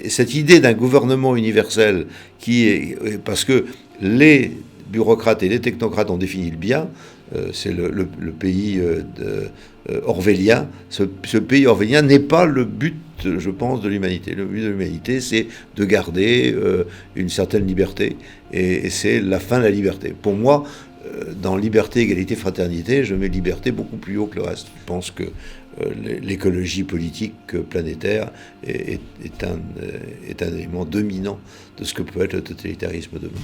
cette idée d'un gouvernement universel parce que les bureaucrates et les technocrates ont défini le bien, c'est le pays orwellien. Ce pays orwellien n'est pas le but, je pense, de l'humanité. Le but de l'humanité, c'est de garder une certaine liberté, et c'est la fin de la liberté. Pour moi, dans liberté, égalité, fraternité, je mets liberté beaucoup plus haut que le reste. Je pense que l'écologie politique planétaire est un élément dominant de ce que peut être le totalitarisme demain.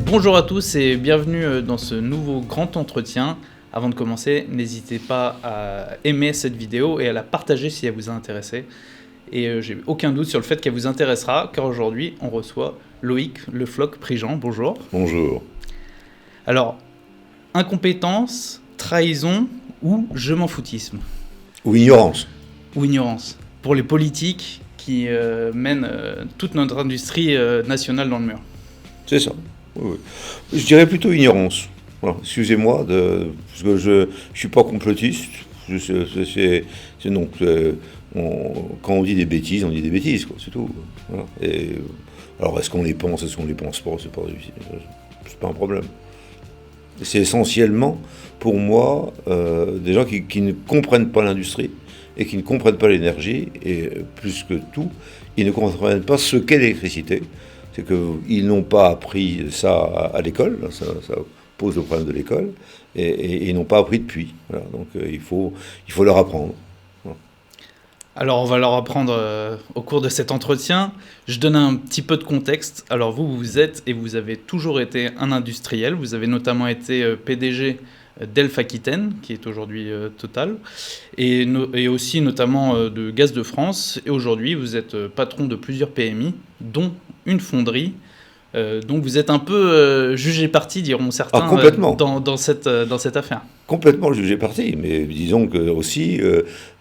Bonjour à tous et bienvenue dans ce nouveau grand entretien. Avant de commencer, n'hésitez pas à aimer cette vidéo et à la partager si elle vous a intéressé. Et j'ai aucun doute sur le fait qu'elle vous intéressera, car aujourd'hui, on reçoit Loïc Le Floch Prigent. Bonjour. Bonjour. Alors, incompétence, trahison ou je m'en foutisme ? Ou ignorance. Ou ignorance. Pour les politiques qui mènent toute notre industrie nationale dans le mur. C'est ça. Oui. Je dirais plutôt ignorance. Voilà. Excusez-moi, parce que je ne suis pas complotiste. Quand on dit des bêtises, on dit des bêtises, quoi, c'est tout. Voilà. Alors, est-ce qu'on les pense, est-ce qu'on les pense pas, c'est pas un problème. C'est essentiellement, pour moi, des gens qui ne comprennent pas l'industrie et qui ne comprennent pas l'énergie, et plus que tout, ils ne comprennent pas ce qu'est l'électricité. C'est qu'ils n'ont pas appris ça à l'école, ça pose le problème de l'école, et ils n'ont pas appris depuis. Voilà. Donc il faut leur apprendre. Voilà. Alors on va leur apprendre au cours de cet entretien. Je donne un petit peu de contexte. Alors vous êtes et vous avez toujours été un industriel. Vous avez notamment été PDG d'Elf Aquitaine, qui est aujourd'hui Total, et aussi notamment de Gaz de France. Et aujourd'hui, vous êtes patron de plusieurs PMI, dont une fonderie. Donc vous êtes un peu jugé parti, diront certains, dans cette affaire. Complètement jugé parti, mais disons que aussi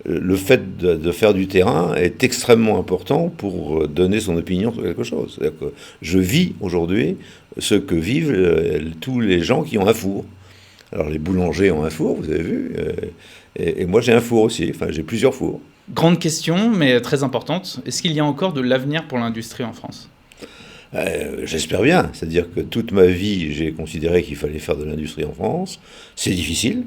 le fait de faire du terrain est extrêmement important pour donner son opinion sur quelque chose. C'est-à-dire que je vis aujourd'hui ce que vivent tous les gens qui ont un four. Alors les boulangers ont un four, vous avez vu, et moi j'ai un four aussi, enfin j'ai plusieurs fours. Grande question, mais très importante. Est-ce qu'il y a encore de l'avenir pour l'industrie en France ? J'espère bien, c'est-à-dire que toute ma vie j'ai considéré qu'il fallait faire de l'industrie en France. C'est difficile,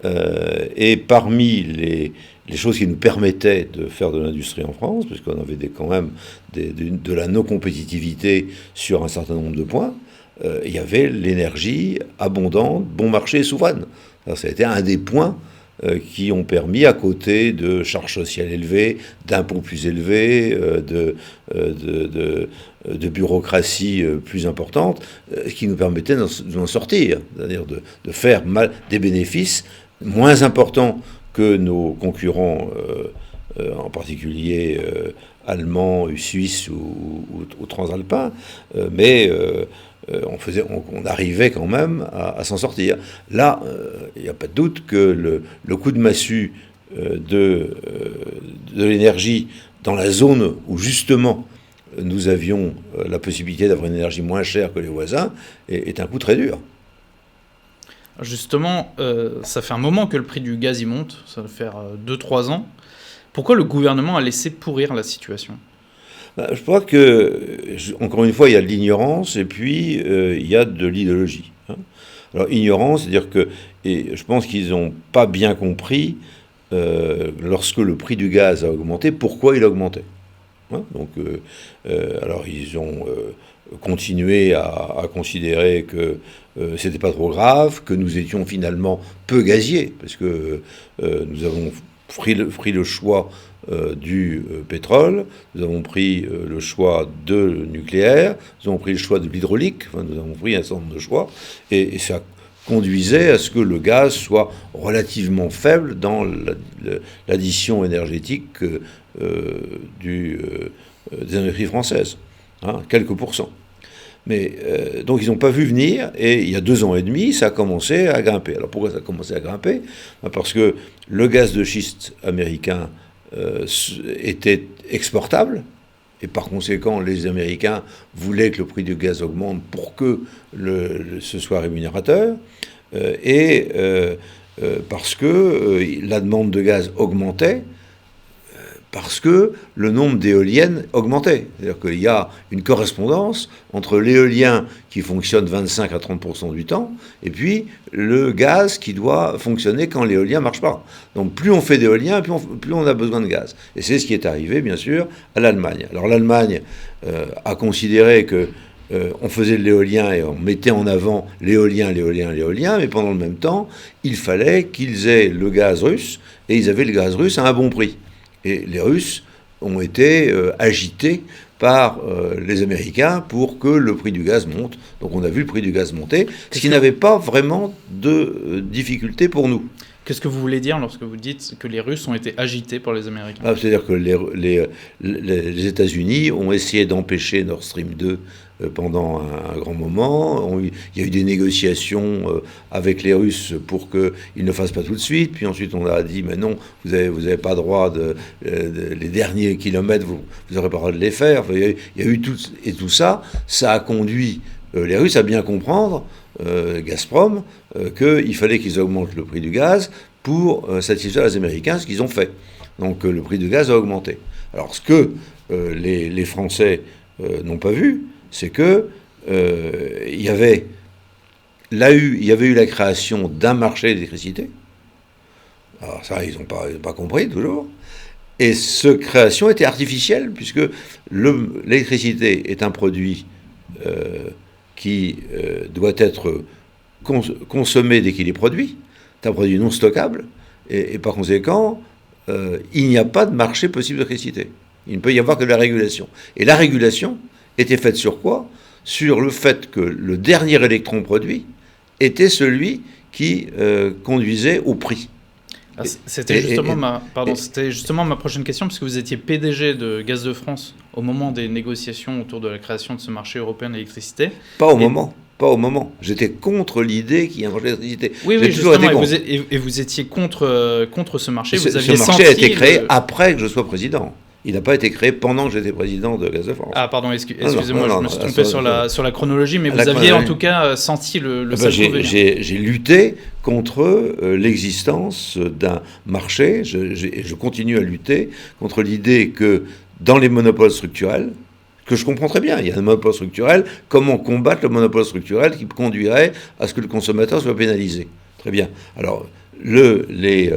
et parmi les choses qui nous permettaient de faire de l'industrie en France, parce qu'on avait quand même de la non-compétitivité sur un certain nombre de points, il y avait l'énergie abondante, bon marché et souveraine. Alors, ça a été un des points qui ont permis, à côté de charges sociales élevées, d'impôts plus élevés, de bureaucratie plus importante, qui nous permettait d'en sortir, c'est-à-dire de faire des bénéfices moins importants que nos concurrents, en particulier allemands, suisses ou transalpins, mais on arrivait quand même à s'en sortir. Là, il n'y a pas de doute que le coup de massue de l'énergie dans la zone où justement nous avions la possibilité d'avoir une énergie moins chère que les voisins est un coup très dur. Justement, ça fait un moment que le prix du gaz y monte, ça va faire 2-3 ans. Pourquoi le gouvernement a laissé pourrir la situation ? Je crois que, encore une fois, il y a de l'ignorance et puis il y a de l'idéologie. Alors, ignorance, c'est-à-dire que, et je pense qu'ils n'ont pas bien compris, lorsque le prix du gaz a augmenté, pourquoi il a augmenté. Donc, alors, ils ont continué à considérer que c'était pas trop grave, que nous étions finalement peu gaziers, parce que nous avons pris le choix du pétrole, nous avons pris le choix de nucléaire, nous avons pris le choix de l'hydraulique, enfin, nous avons pris un certain nombre de choix, et ça conduisait à ce que le gaz soit relativement faible dans l'addition énergétique des industries françaises, quelques pourcents. Mais donc ils n'ont pas vu venir, et il y a 2 ans et demi, ça a commencé à grimper. Alors pourquoi ça a commencé à grimper ? Parce que le gaz de schiste américain était exportable, et par conséquent les Américains voulaient que le prix du gaz augmente pour que ce soit rémunérateur, et parce que la demande de gaz augmentait, parce que le nombre d'éoliennes augmentait. C'est-à-dire qu'il y a une correspondance entre l'éolien qui fonctionne 25 à 30% du temps et puis le gaz qui doit fonctionner quand l'éolien ne marche pas. Donc plus on fait d'éolien, plus on a besoin de gaz. Et c'est ce qui est arrivé, bien sûr, à l'Allemagne. Alors l'Allemagne a considéré que on faisait de l'éolien et on mettait en avant l'éolien, mais pendant le même temps, il fallait qu'ils aient le gaz russe, et ils avaient le gaz russe à un bon prix. Et les Russes ont été agités par les Américains pour que le prix du gaz monte. Donc on a vu le prix du gaz monter, ce qui n'avait pas vraiment de difficulté pour nous. Qu'est-ce que vous voulez dire lorsque vous dites que les Russes ont été agités par les Américains ? C'est-à-dire que les États-Unis ont essayé d'empêcher Nord Stream 2 pendant un grand moment. Il y a eu des négociations avec les Russes pour qu'ils ne fassent pas tout de suite. Puis ensuite, on a dit, mais non, vous avez pas droit les derniers kilomètres, vous n'aurez pas le droit de les faire. Il y a eu tout ça. Ça a conduit les Russes à bien comprendre, Gazprom, qu'il fallait qu'ils augmentent le prix du gaz pour satisfaire les Américains, ce qu'ils ont fait. Donc le prix du gaz a augmenté. Alors ce que les Français n'ont pas vu, c'est que il y avait eu la création d'un marché d'électricité. Alors ça, ils n'ont pas compris toujours. Et cette création était artificielle, puisque l'électricité est un produit qui doit être consommé dès qu'il est produit. C'est un produit non stockable, et par conséquent, il n'y a pas de marché possible d'électricité. Il ne peut y avoir que de la régulation. Et la régulation était faite sur quoi ? Sur le fait que le dernier électron produit était celui qui conduisait au prix. C'était justement ma prochaine question, puisque vous étiez PDG de Gaz de France au moment des négociations autour de la création de ce marché européen de l'électricité. Pas au moment. J'étais contre l'idée qu'il y ait un marché d'électricité. Oui, justement, et vous étiez contre ce marché. Ce marché a été créé après que je sois président. Il n'a pas été créé pendant que j'étais président de Gaz de France. Ah, pardon, excusez-moi, je me suis trompé sur la chronologie, mais vous aviez en tout cas senti le j'ai lutté contre l'existence d'un marché, je continue à lutter contre l'idée que dans les monopoles structurels, que je comprends très bien, il y a un monopole structurel, comment combattre le monopole structurel qui conduirait à ce que le consommateur soit pénalisé. Très bien. Alors, les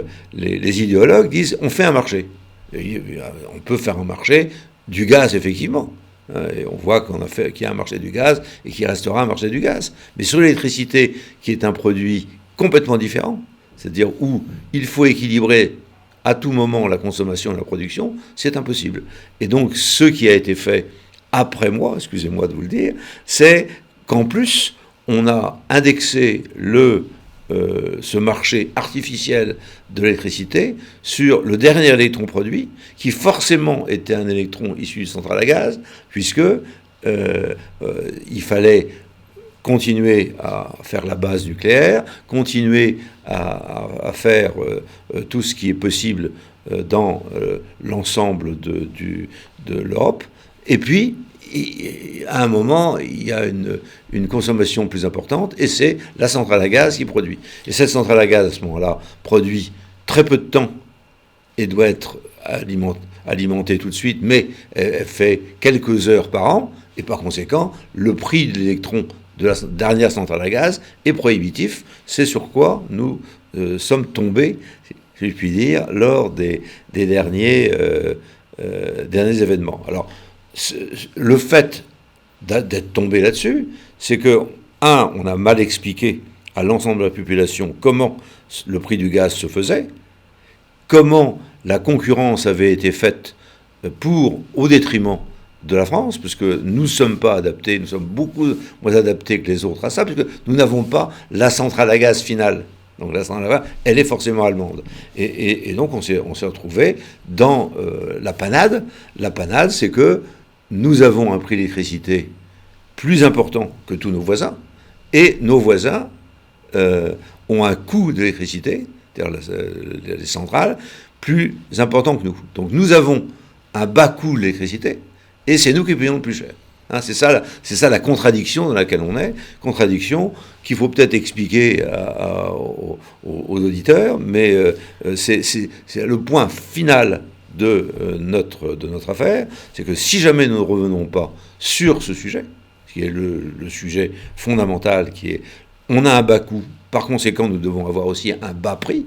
idéologues disent, on fait un marché. On peut faire un marché du gaz, effectivement. Et on voit qu'il y a un marché du gaz et qu'il restera un marché du gaz. Mais sur l'électricité, qui est un produit complètement différent, c'est-à-dire où il faut équilibrer à tout moment la consommation et la production, c'est impossible. Et donc, ce qui a été fait après moi, excusez-moi de vous le dire, c'est qu'en plus, on a indexé ce marché artificiel de l'électricité sur le dernier électron produit, qui forcément était un électron issu de centrale à gaz, puisque il fallait continuer à faire la base nucléaire, continuer à faire tout ce qui est possible dans l'ensemble de l'Europe, et puis à un moment, il y a une consommation plus importante, et c'est la centrale à gaz qui produit. Et cette centrale à gaz, à ce moment-là, produit très peu de temps et doit être alimentée tout de suite, mais elle fait quelques heures par an, et par conséquent, le prix de l'électron de la dernière centrale à gaz est prohibitif. C'est sur quoi nous sommes tombés, si je puis dire, lors des derniers événements. Alors, le fait d'être tombé là-dessus, c'est que, on a mal expliqué à l'ensemble de la population comment le prix du gaz se faisait, comment la concurrence avait été faite au détriment de la France, parce que nous ne sommes pas adaptés, nous sommes beaucoup moins adaptés que les autres à ça, parce que nous n'avons pas la centrale à gaz finale. Donc la centrale à gaz, elle est forcément allemande. Et donc on s'est retrouvé dans la panade. La panade, c'est que nous avons un prix d'électricité plus important que tous nos voisins, et nos voisins ont un coût d'électricité, c'est-à-dire les centrales, plus important que nous. Donc nous avons un bas coût de l'électricité, et c'est nous qui payons le plus cher. Hein, c'est ça la contradiction dans laquelle on est, contradiction qu'il faut peut-être expliquer aux auditeurs, mais c'est le point final de notre affaire, c'est que si jamais nous ne revenons pas sur ce sujet, qui est le sujet fondamental, qui est on a un bas coût, par conséquent nous devons avoir aussi un bas prix,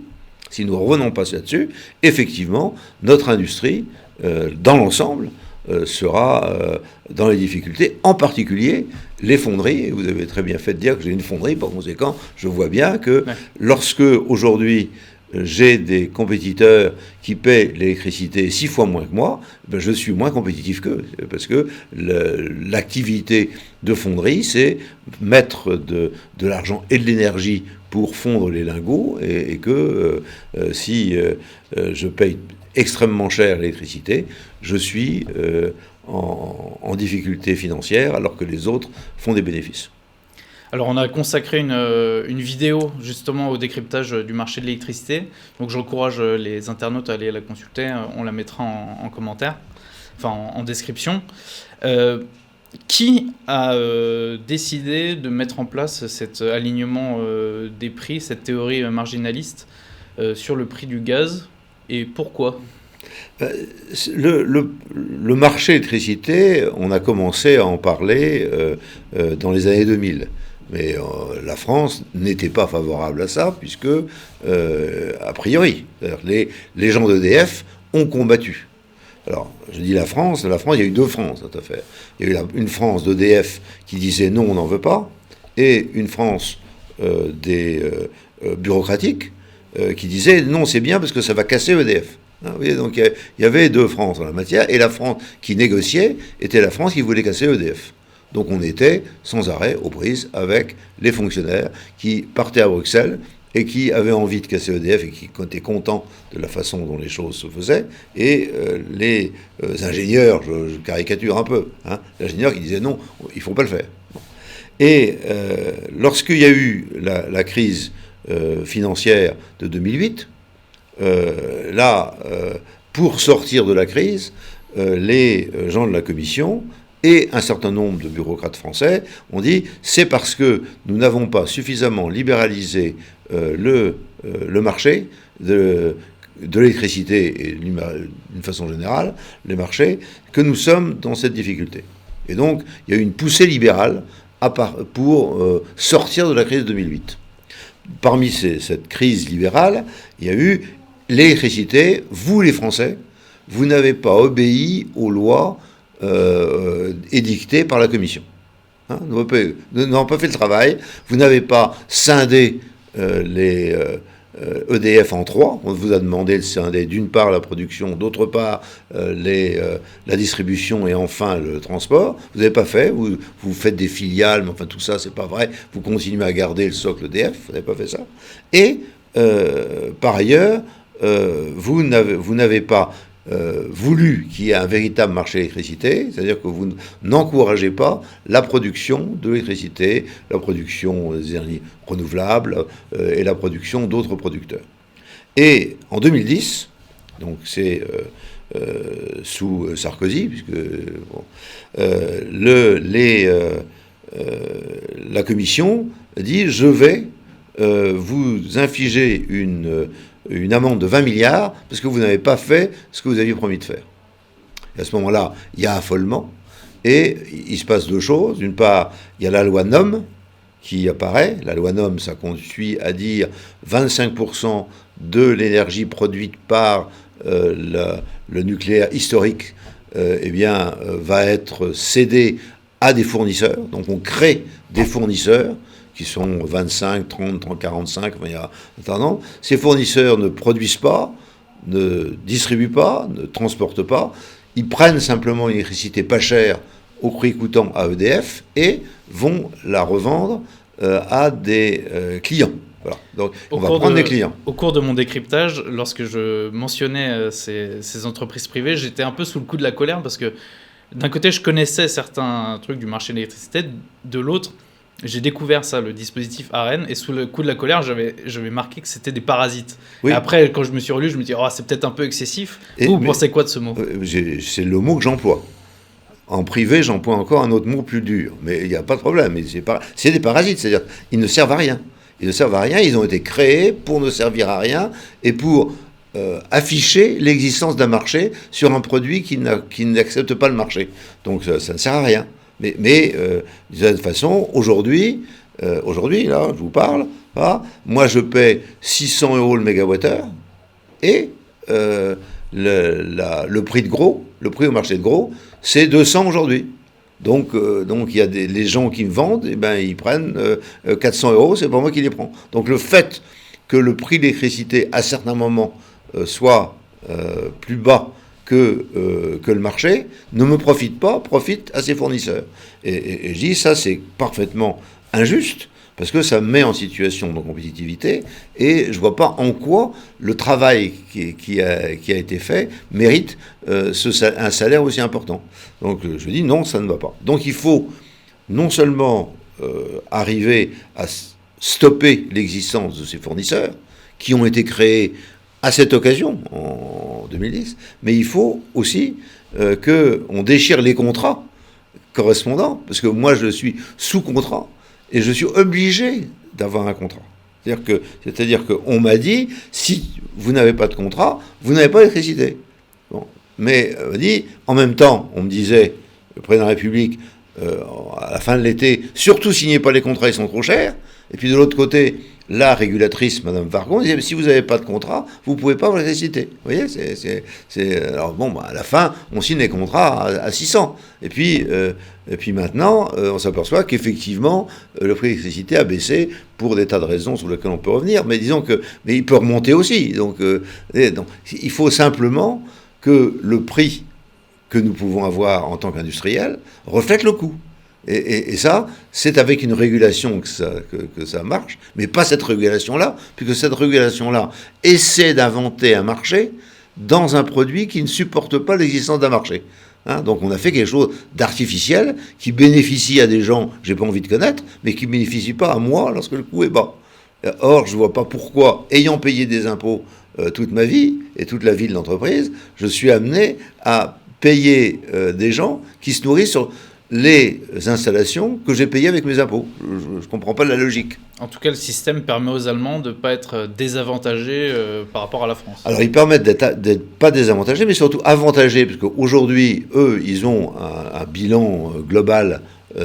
si nous ne revenons pas là-dessus, effectivement, notre industrie, dans l'ensemble, sera dans les difficultés, en particulier les fonderies. Et vous avez très bien fait de dire que j'ai une fonderie, par conséquent, je vois bien que lorsque aujourd'hui j'ai des compétiteurs qui paient l'électricité 6 fois moins que moi, ben je suis moins compétitif qu'eux. Parce que l'activité de fonderie, c'est mettre de l'argent et de l'énergie pour fondre les lingots, et que si je paye extrêmement cher l'électricité, je suis en difficulté financière, alors que les autres font des bénéfices. Alors on a consacré une vidéo justement au décryptage du marché de l'électricité, donc j'encourage les internautes à aller la consulter, on la mettra en commentaire, enfin en description. Qui a décidé de mettre en place cet alignement des prix, cette théorie marginaliste sur le prix du gaz, et pourquoi ? Le marché électricité, on a commencé à en parler dans les années 2000. Mais la France n'était pas favorable à ça, puisque, a priori, les gens d'EDF ont combattu. Alors, je dis la France, il y a eu deux Frances dans cette affaire. Il y a eu une France d'EDF qui disait non, on n'en veut pas, et une France des bureaucratiques qui disait non, c'est bien parce que ça va casser EDF. Hein, vous voyez, donc il y avait deux Frances en la matière, et la France qui négociait était la France qui voulait casser EDF. Donc on était sans arrêt aux prises avec les fonctionnaires qui partaient à Bruxelles et qui avaient envie de casser EDF et qui étaient contents de la façon dont les choses se faisaient, et les ingénieurs, je caricature un peu, hein, l'ingénieur qui disait non, il ne faut pas le faire. Et lorsqu'il y a eu la crise financière de 2008, pour sortir de la crise, les gens de la Commission et un certain nombre de bureaucrates français ont dit c'est parce que nous n'avons pas suffisamment libéralisé le marché de l'électricité et d'une façon générale, les marchés, que nous sommes dans cette difficulté. Et donc, il y a eu une poussée libérale pour sortir de la crise de 2008. Parmi cette crise libérale, il y a eu l'électricité. Vous, les Français, vous n'avez pas obéi aux lois édictées par la Commission. Hein, nous n'avons pas fait le travail. Vous n'avez pas scindé les EDF en trois. On vous a demandé de scinder d'une part la production, d'autre part la distribution et enfin le transport. Vous n'avez pas fait. Vous faites des filiales, mais enfin tout ça, c'est pas vrai. Vous continuez à garder le socle EDF. Vous n'avez pas fait ça. Et par ailleurs, vous n'avez pas voulu qu'il y ait un véritable marché d'électricité, c'est-à-dire que vous n'encouragez pas la production de l'électricité, la production des énergies renouvelables et la production d'autres producteurs. Et en 2010, donc c'est sous Sarkozy, puisque la Commission dit je vais vous infliger une amende de 20 milliards parce que vous n'avez pas fait ce que vous aviez promis de faire. Et à ce moment-là, il y a affolement et il se passe deux choses. D'une part, il y a la loi NOM qui apparaît. La loi NOM, ça conduit à dire 25% de l'énergie produite par le nucléaire historique va être cédée à des fournisseurs. Donc on crée des fournisseurs qui sont 25, 30, 45, il y a un an. Ces fournisseurs ne produisent pas, ne distribuent pas, ne transportent pas. Ils prennent simplement l'électricité pas chère au prix coûtant à EDF et vont la revendre à des clients. Voilà. Donc on va prendre des clients. Au cours de mon décryptage, lorsque je mentionnais ces entreprises privées, j'étais un peu sous le coup de la colère parce que d'un côté, je connaissais certains trucs du marché de l'électricité, de l'autre, j'ai découvert ça, le dispositif ARENH, et sous le coup de la colère, j'avais marqué que c'était des parasites. Oui. Et après, quand je me suis relu, je me dis, c'est peut-être un peu excessif. Vous pensez quoi de ce mot ? C'est le mot que j'emploie. En privé, j'emploie encore un autre mot plus dur, mais il n'y a pas de problème. C'est des parasites, c'est-à-dire ils ne servent à rien. Ils ne servent à rien, ils ont été créés pour ne servir à rien et pour afficher l'existence d'un marché sur un produit qui n'accepte pas le marché. Donc ça ne sert à rien. Mais de toute façon, aujourd'hui, là, je vous parle, moi je paie 600 € le mégawattheure et le prix de gros, le prix au marché de gros, c'est 200 aujourd'hui. Donc il y a les gens qui me vendent, et ben ils prennent 400 €, c'est pas moi qui les prends. Donc le fait que le prix de l'électricité à certains moments soit plus bas que le marché ne me profite pas, profite à ses fournisseurs. Et je dis ça, c'est parfaitement injuste, parce que ça me met en situation de compétitivité, et je ne vois pas en quoi le travail qui a été fait mérite un salaire aussi important. Donc je dis non, ça ne va pas. Donc il faut non seulement arriver à stopper l'existence de ces fournisseurs, qui ont été créés à cette occasion, en 2010, mais il faut aussi qu'on déchire les contrats correspondants, parce que moi je suis sous contrat, et je suis obligé d'avoir un contrat. C'est-à-dire qu'on m'a dit, si vous n'avez pas de contrat, vous n'avez pas d'électricité. Bon. Mais en même temps, on me disait, le président de la République, à la fin de l'été, surtout signez pas les contrats, ils sont trop chers. Et puis de l'autre côté, la régulatrice, Mme Vargon, disait, si vous n'avez pas de contrat, vous ne pouvez pas avoir l'électricité. Vous voyez, alors bon, à la fin, on signe les contrats à 600. Et puis maintenant, on s'aperçoit qu'effectivement, le prix de l'électricité a baissé pour des tas de raisons sur lesquelles on peut revenir. Mais disons mais il peut remonter aussi. Donc, il faut simplement que le prix que nous pouvons avoir en tant qu'industriel reflète le coût. Et ça, c'est avec une régulation que ça marche, mais pas cette régulation-là, puisque cette régulation-là essaie d'inventer un marché dans un produit qui ne supporte pas l'existence d'un marché. Donc on a fait quelque chose d'artificiel qui bénéficie à des gens, j'ai pas envie de connaître, mais qui ne bénéficie pas à moi lorsque le coût est bas. Or, je ne vois pas pourquoi, ayant payé des impôts toute ma vie, et toute la vie de l'entreprise, je suis amené à payer des gens qui se nourrissent sur les installations que j'ai payées avec mes impôts. Je ne comprends pas la logique. En tout cas, le système permet aux Allemands de ne pas être désavantagés par rapport à la France. Alors, ils permettent d'être pas désavantagés, mais surtout avantagés, parce qu'aujourd'hui, eux, ils ont un bilan global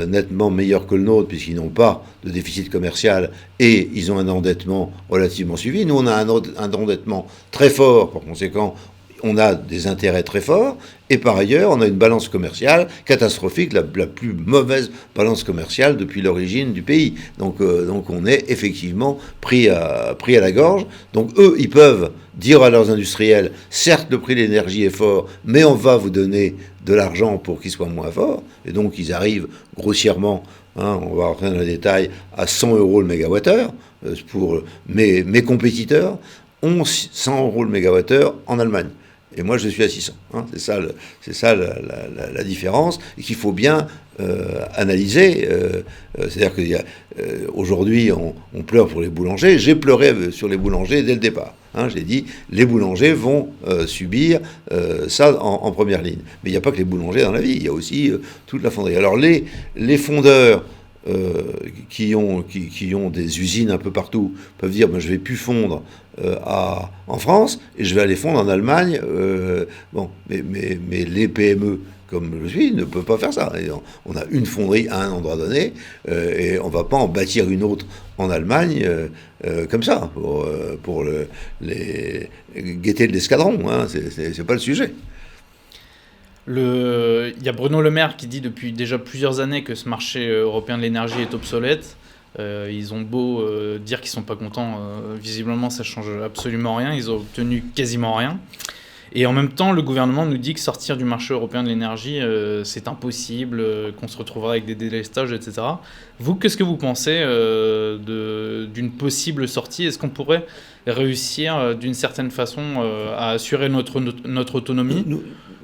nettement meilleur que le nôtre, puisqu'ils n'ont pas de déficit commercial et ils ont un endettement relativement suivi. Nous, on a un endettement très fort, par conséquent, on a des intérêts très forts, et par ailleurs, on a une balance commerciale catastrophique, la plus mauvaise balance commerciale depuis l'origine du pays. Donc on est effectivement pris à la gorge. Donc eux, ils peuvent dire à leurs industriels, certes, le prix de l'énergie est fort, mais on va vous donner de l'argent pour qu'il soit moins fort. Et donc ils arrivent grossièrement, on va rentrer dans les détails, à 100 € le mégawattheure. Pour mes compétiteurs ont 100 € le mégawattheure en Allemagne. Et moi, je suis à 600. C'est ça la différence, et qu'il faut bien analyser. C'est-à-dire qu'aujourd'hui, on pleure pour les boulangers. J'ai pleuré sur les boulangers dès le départ. J'ai dit, les boulangers vont subir ça en première ligne. Mais il n'y a pas que les boulangers dans la vie, il y a aussi toute la fonderie. Alors, les fondeurs qui ont des usines un peu partout peuvent dire, je ne vais plus fondre en France, et je vais aller fondre en Allemagne. Mais les PME, comme je suis, ne peuvent pas faire ça. Et on a une fonderie à un endroit donné, et on ne va pas en bâtir une autre en Allemagne comme ça, pour les gaieté de l'escadron. C'est pas le sujet. Il y a Bruno Le Maire qui dit depuis déjà plusieurs années que ce marché européen de l'énergie est obsolète. Ils ont beau dire qu'ils ne sont pas contents, visiblement ça ne change absolument rien, ils ont obtenu quasiment rien. Et en même temps, le gouvernement nous dit que sortir du marché européen de l'énergie, c'est impossible, qu'on se retrouvera avec des délestages, etc. Vous, qu'est-ce que vous pensez d'une possible sortie ? Est-ce qu'on pourrait réussir d'une certaine façon à assurer notre autonomie ?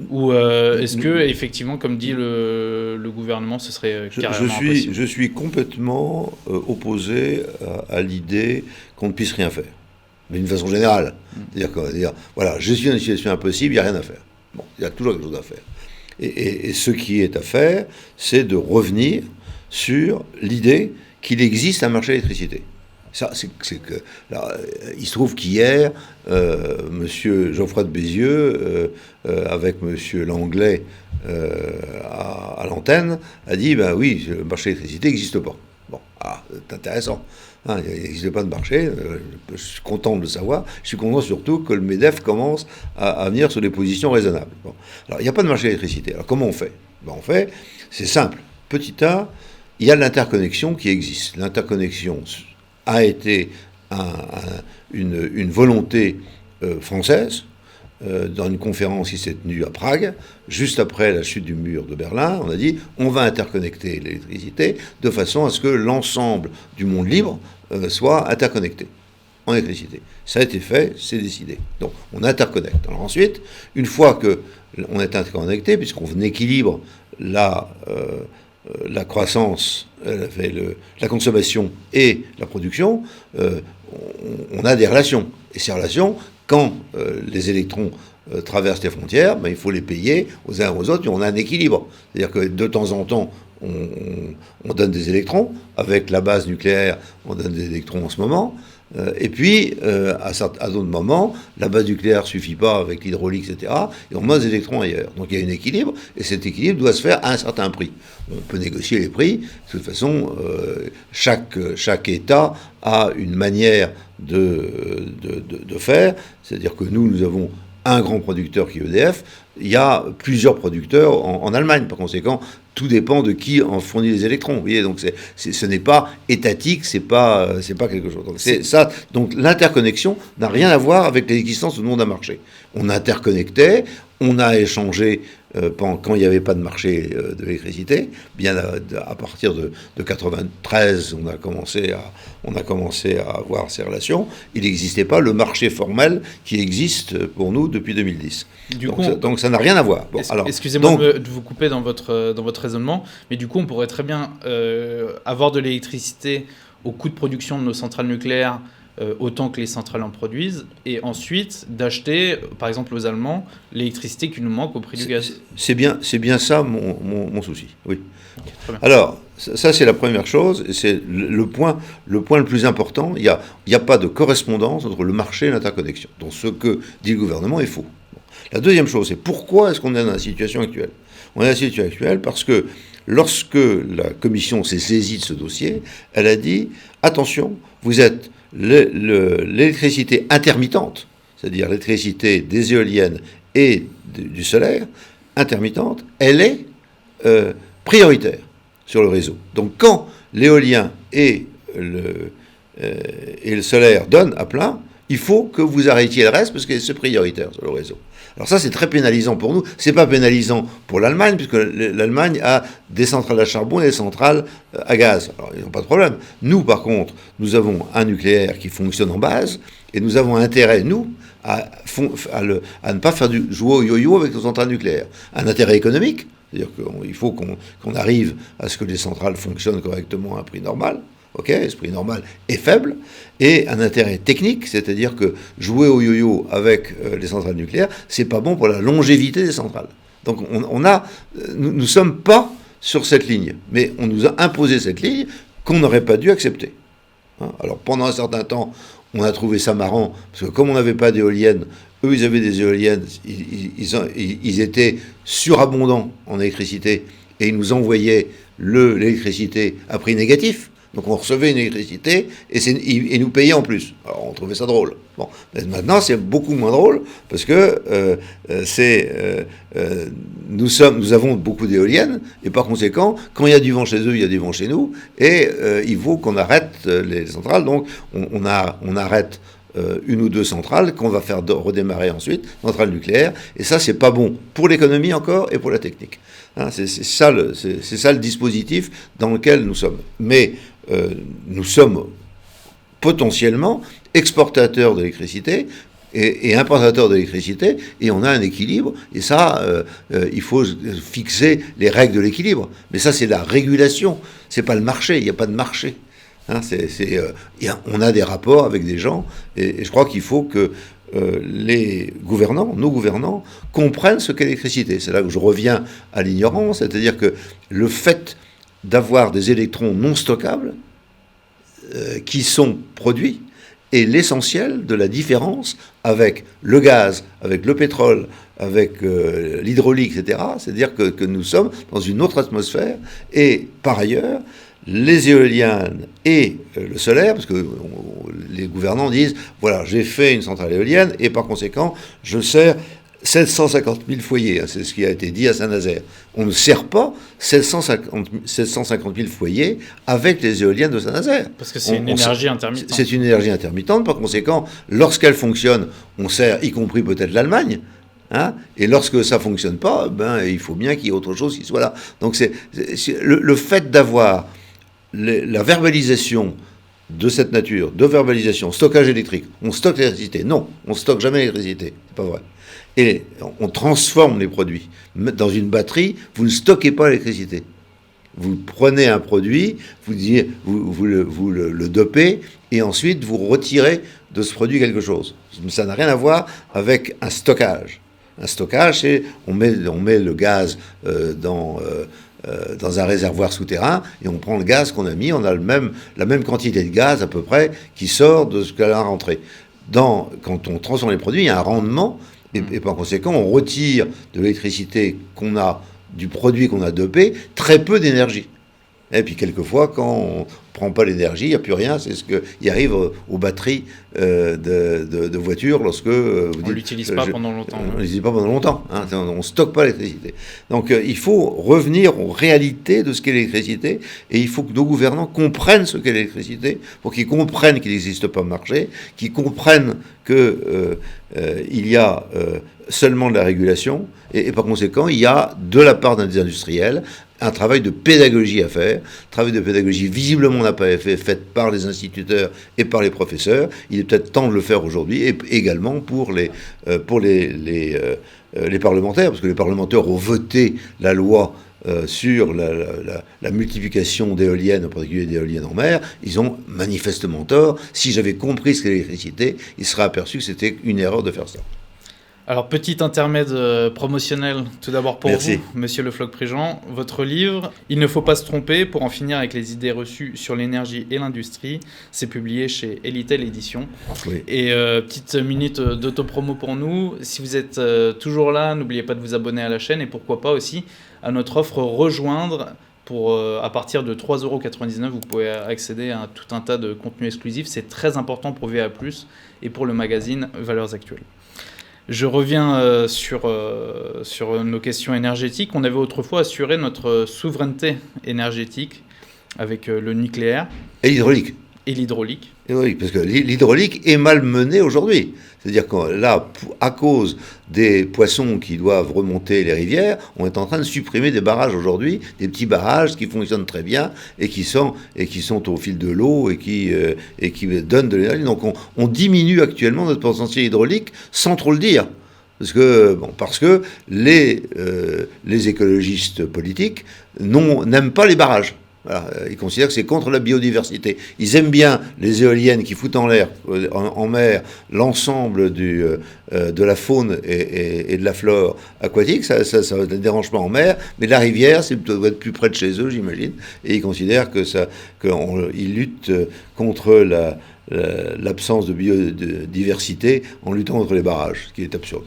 Ou est-ce que, effectivement, comme dit le gouvernement, ce serait carrément impossible ? Je suis complètement opposé à l'idée qu'on ne puisse rien faire. Mais d'une façon générale. C'est-à-dire qu'on va dire, voilà, je suis dans une situation impossible, il n'y a rien à faire. Bon, il y a toujours quelque chose à faire. Et ce qui est à faire, c'est de revenir sur l'idée qu'il existe un marché de l'électricité. Ça, il se trouve qu'hier, Monsieur Geoffroy de Bézieux, avec Monsieur Langlais à l'antenne, a dit ben oui, le marché de l'électricité n'existe pas. Bon, c'est intéressant. Il n'existe pas de marché. Je suis content de le savoir. Je suis content surtout que le MEDEF commence à venir sur des positions raisonnables. Bon. Alors, il n'y a pas de marché d'électricité. Alors, comment on fait? On fait, c'est simple. Petit a, il y a l'interconnexion qui existe. L'interconnexion a été une volonté française dans une conférence qui s'est tenue à Prague, juste après la chute du mur de Berlin. On a dit on va interconnecter l'électricité de façon à ce que l'ensemble du monde libre soit interconnecté en électricité. Ça a été fait, c'est décidé. Donc on interconnecte. Alors ensuite, une fois qu'on est interconnecté, puisqu'on équilibre la croissance, la consommation et la production, on a des relations. Et ces relations, quand les électrons traversent les frontières, il faut les payer aux uns aux autres, et on a un équilibre. C'est-à-dire que de temps en temps, on donne des électrons. Avec la base nucléaire, on donne des électrons en ce moment. Et puis, à d'autres moments, la base nucléaire ne suffit pas avec l'hydraulique, etc. Et on met des électrons ailleurs. Donc il y a un équilibre, et cet équilibre doit se faire à un certain prix. On peut négocier les prix. De toute façon, chaque État a une manière de faire. C'est-à-dire que nous avons un grand producteur qui est EDF. Il y a plusieurs producteurs en Allemagne. Par conséquent, tout dépend de qui en fournit les électrons. Vous voyez, donc ce n'est pas étatique, c'est pas quelque chose. Donc c'est ça. Donc l'interconnexion n'a rien à voir avec l'existence ou non d'un marché. On interconnectait, on a échangé quand il n'y avait pas de marché de l'électricité. Bien à partir de 93, on a commencé à avoir ces relations. Il n'existait pas le marché formel qui existe pour nous depuis 2010. Donc ça n'a rien à voir. Bon, excusez-moi de vous couper dans votre raisonnement, mais du coup on pourrait très bien avoir de l'électricité au coût de production de nos centrales nucléaires autant que les centrales en produisent, et ensuite d'acheter, par exemple aux Allemands, l'électricité qui nous manque au prix du gaz. C'est bien ça mon souci, oui. Okay, alors, ça c'est la première chose, et c'est le point le plus important. Il n'y a pas de correspondance entre le marché et l'interconnexion. Donc ce que dit le gouvernement est faux. La deuxième chose, c'est pourquoi est-ce qu'on est dans la situation actuelle? On est dans la situation actuelle parce que lorsque la commission s'est saisie de ce dossier, elle a dit « Attention, vous êtes l'électricité intermittente, c'est-à-dire l'électricité des éoliennes et du solaire, intermittente, elle est prioritaire sur le réseau. Donc quand l'éolien et le solaire donnent à plein, il faut que vous arrêtiez le reste parce que c'est prioritaire sur le réseau. » Alors ça, c'est très pénalisant pour nous. C'est pas pénalisant pour l'Allemagne, puisque l'Allemagne a des centrales à charbon et des centrales à gaz. Alors, ils n'ont pas de problème. Nous, par contre, nous avons un nucléaire qui fonctionne en base, et nous avons intérêt, nous, à ne pas faire jouer au yo-yo avec nos centrales nucléaires. Un intérêt économique, c'est-à-dire qu'il faut qu'on arrive à ce que les centrales fonctionnent correctement à un prix normal. Ok, ce prix normal est faible, et un intérêt technique, c'est-à-dire que jouer au yo-yo avec les centrales nucléaires, c'est pas bon pour la longévité des centrales. Donc nous ne sommes pas sur cette ligne, mais on nous a imposé cette ligne qu'on n'aurait pas dû accepter. Alors pendant un certain temps, on a trouvé ça marrant, parce que comme on n'avait pas d'éoliennes, eux ils avaient des éoliennes, ils étaient surabondants en électricité, et ils nous envoyaient l'électricité à prix négatif. Donc on recevait une électricité et nous payait en plus. Alors on trouvait ça drôle. Bon, mais maintenant c'est beaucoup moins drôle parce que nous avons beaucoup d'éoliennes et par conséquent, quand il y a du vent chez eux, il y a du vent chez nous et il faut qu'on arrête les centrales. Donc on arrête une ou deux centrales qu'on va faire redémarrer ensuite, centrales nucléaires. Et ça, c'est pas bon pour l'économie encore et pour la technique. C'est ça le dispositif dans lequel nous sommes. Mais nous sommes potentiellement exportateurs d'électricité et importateurs d'électricité, et on a un équilibre, et ça, il faut fixer les règles de l'équilibre. Mais ça, c'est la régulation, c'est pas le marché, il n'y a pas de marché. On a des rapports avec des gens, et je crois qu'il faut que les gouvernants, nos gouvernants, comprennent ce qu'est l'électricité. C'est là que je reviens à l'ignorance, c'est-à-dire que le fait d'avoir des électrons non stockables qui sont produits est l'essentiel de la différence avec le gaz, avec le pétrole, avec l'hydraulique, etc. C'est-à-dire que nous sommes dans une autre atmosphère. Et par ailleurs, les éoliennes et le solaire, parce que les gouvernants disent, voilà, j'ai fait une centrale éolienne et par conséquent, je sers 750 000 foyers, c'est ce qui a été dit à Saint-Nazaire. On ne sert pas 750 000 foyers avec les éoliennes de Saint-Nazaire. Parce que c'est une énergie intermittente. C'est une énergie intermittente, par conséquent, lorsqu'elle fonctionne, on sert, y compris peut-être l'Allemagne, hein, et lorsque ça ne fonctionne pas, il faut bien qu'il y ait autre chose qui soit là. Donc le fait d'avoir la verbalisation de cette nature, de verbalisation, stockage électrique, on stocke l'électricité. Non, on ne stocke jamais l'électricité, c'est pas vrai. Et on transforme les produits. Dans une batterie, vous ne stockez pas l'électricité. Vous prenez un produit, vous le dopez, et ensuite vous retirez de ce produit quelque chose. Ça n'a rien à voir avec un stockage. Un stockage, c'est on met le gaz dans un réservoir souterrain, et on prend le gaz qu'on a mis, on a la même quantité de gaz à peu près qui sort de ce qu'elle a rentré. Quand on transforme les produits, il y a un rendement, et par conséquent, on retire de l'électricité qu'on a, du produit qu'on a dopé, très peu d'énergie. Et puis quelquefois, quand on ne prend pas l'énergie, il n'y a plus rien. C'est ce qui arrive aux batteries de voitures lorsque vous dites... On ne l'utilise pas pendant longtemps. On ne l'utilise pas pendant longtemps. Hein, on ne stocke pas l'électricité. Donc il faut revenir aux réalités de ce qu'est l'électricité, et il faut que nos gouvernants comprennent ce qu'est l'électricité, pour qu'ils comprennent qu'il n'existe pas de marché, qu'ils comprennent qu'il y a seulement de la régulation, et par conséquent, il y a de la part des industriels un travail de pédagogie à faire, travail de pédagogie visiblement n'a pas été fait par les instituteurs et par les professeurs. Il est peut-être temps de le faire aujourd'hui, et également pour les parlementaires, parce que les parlementaires ont voté la loi sur la multiplication d'éoliennes, en particulier d'éoliennes en mer. Ils ont manifestement tort. Si j'avais compris ce qu'est l'électricité, il serait aperçu que c'était une erreur de faire ça. Alors, petit intermède promotionnel, tout d'abord pour Merci. vous, Monsieur Le Floch-Prigent. Votre livre, Il ne faut pas se tromper, pour en finir avec les idées reçues sur l'énergie et l'industrie, c'est publié chez Elitel Éditions. Oui. Et petite minute d'autopromo pour nous. Si vous êtes toujours là, n'oubliez pas de vous abonner à la chaîne, et pourquoi pas aussi à notre offre Rejoindre. À partir de 3,99 €, vous pouvez accéder à tout un tas de contenus exclusifs. C'est très important pour VA+, et pour le magazine Valeurs Actuelles. Je reviens sur nos questions énergétiques. On avait autrefois assuré notre souveraineté énergétique avec le nucléaire. Et l'hydraulique. Et l'hydraulique. Oui, parce que l'hydraulique est mal menée aujourd'hui. C'est-à-dire que là, à cause des poissons qui doivent remonter les rivières, on est en train de supprimer des barrages aujourd'hui, des petits barrages qui fonctionnent très bien et qui sont au fil de l'eau et qui donnent de l'énergie. Donc on diminue actuellement notre potentiel hydraulique sans trop le dire. Parce que les écologistes politiques n'aiment pas les barrages. Voilà, ils considèrent que c'est contre la biodiversité. Ils aiment bien les éoliennes qui foutent en l'air, en mer, l'ensemble de la faune et de la flore aquatique. Ça ne dérange pas en mer, mais la rivière, ça doit être plus près de chez eux, j'imagine. Et ils considèrent qu'ils luttent contre l'absence de biodiversité en luttant contre les barrages, ce qui est absurde.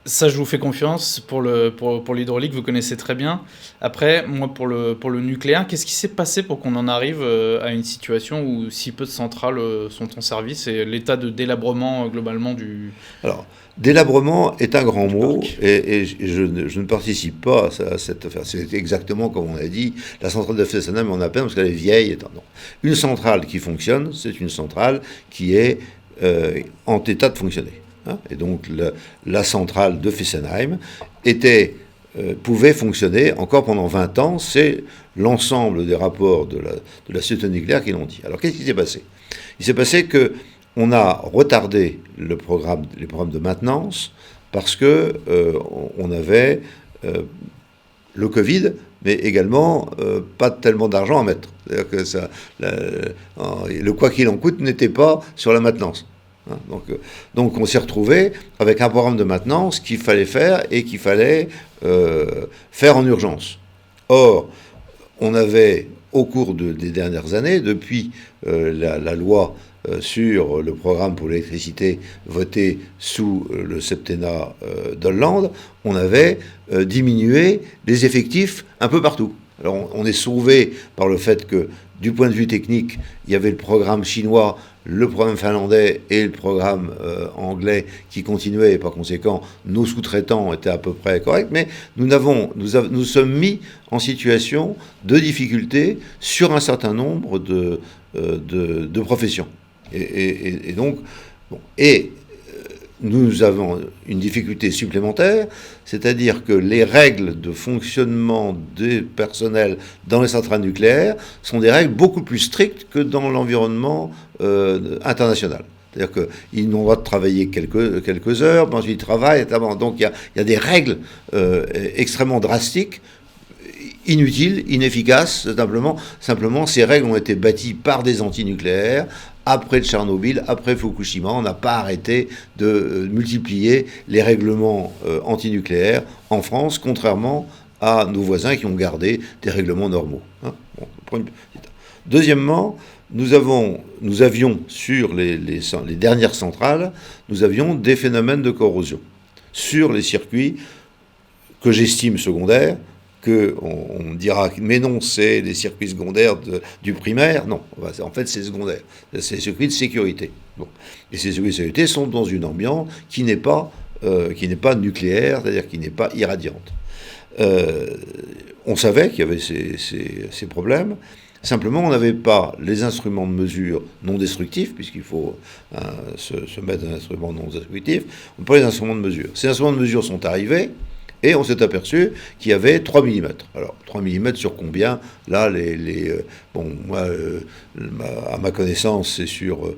Ça, je vous fais confiance. Pour l'hydraulique, vous connaissez très bien. Après, moi, pour le nucléaire, qu'est-ce qui s'est passé pour qu'on en arrive à une situation où si peu de centrales sont en service, et l'état de délabrement globalement du... Alors, délabrement est un grand mot, et je ne participe pas à cette affaire. C'est exactement comme on a dit, la centrale de Fessenheim, on a peine parce qu'elle est vieille. Non. Une centrale qui fonctionne, c'est une centrale qui est en état de fonctionner. Et donc la centrale de Fessenheim pouvait fonctionner encore pendant 20 ans. C'est l'ensemble des rapports de la sûreté nucléaire qui l'ont dit. Alors qu'est-ce qui s'est passé ? Il s'est passé qu'on a retardé les programmes de maintenance parce qu'on avait le Covid, mais également pas tellement d'argent à mettre. C'est-à-dire que le quoi qu'il en coûte n'était pas sur la maintenance. Hein. Donc on s'est retrouvé avec un programme de maintenance qu'il fallait faire et qu'il fallait faire en urgence. Or, on avait, au cours des dernières années, depuis la loi sur le programme pour l'électricité voté sous le septennat d'Hollande, on avait diminué les effectifs un peu partout. Alors on est sauvé par le fait que, du point de vue technique, il y avait le programme chinois, le programme finlandais et le programme anglais qui continuaient, et par conséquent, nos sous-traitants étaient à peu près corrects, mais nous sommes mis en situation de difficulté sur un certain nombre de professions. Et donc, bon, nous avons une difficulté supplémentaire, c'est-à-dire que les règles de fonctionnement des personnels dans les centrales nucléaires sont des règles beaucoup plus strictes que dans l'environnement international. C'est-à-dire qu'ils n'ont le droit de travailler quelques heures, puis ensuite ils travaillent, etc. Donc il y a des règles extrêmement drastiques, inutiles, inefficaces. Simplement, ces règles ont été bâties par des antinucléaires. Après Tchernobyl, après Fukushima, on n'a pas arrêté de multiplier les règlements antinucléaires en France, contrairement à nos voisins qui ont gardé des règlements normaux. Hein. Bon, deuxièmement, nous avions sur les dernières centrales, nous avions des phénomènes de corrosion sur les circuits que j'estime secondaires. On dira, mais non, c'est les circuits secondaires du primaire. Non, en fait, c'est secondaire. C'est les circuits de sécurité. Bon. Et ces circuits de sécurité sont dans une ambiance qui n'est pas nucléaire, c'est-à-dire qui n'est pas irradiante. On savait qu'il y avait ces problèmes. Simplement, on n'avait pas les instruments de mesure non destructifs, puisqu'il faut se mettre un instrument non destructif. On n'a pas les instruments de mesure. Ces instruments de mesure sont arrivés. Et on s'est aperçu qu'il y avait 3 mm. Alors, 3 mm sur combien? Là, moi, à ma connaissance, c'est sur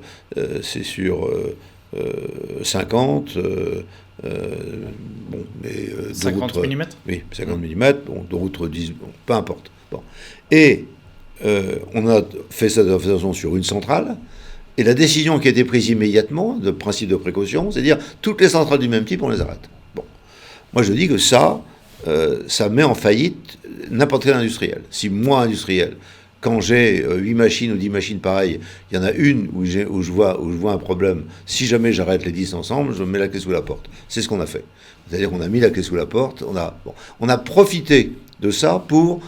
50. 50 mm. Oui, 50 mm. Bon, d'autres disent, bon, peu importe. Bon. Et on a fait cette observation sur une centrale. Et la décision qui a été prise immédiatement, de principe de précaution, c'est de dire toutes les centrales du même type, on les arrête. Bon. Moi, je dis que ça met en faillite n'importe quel industriel. Si moi, industriel, quand j'ai 8 machines ou 10 machines pareilles, il y en a une où je vois un problème, si jamais j'arrête les 10 ensemble, je mets la clé sous la porte. C'est ce qu'on a fait. C'est-à-dire qu'on a mis la clé sous la porte, on a profité de ça pour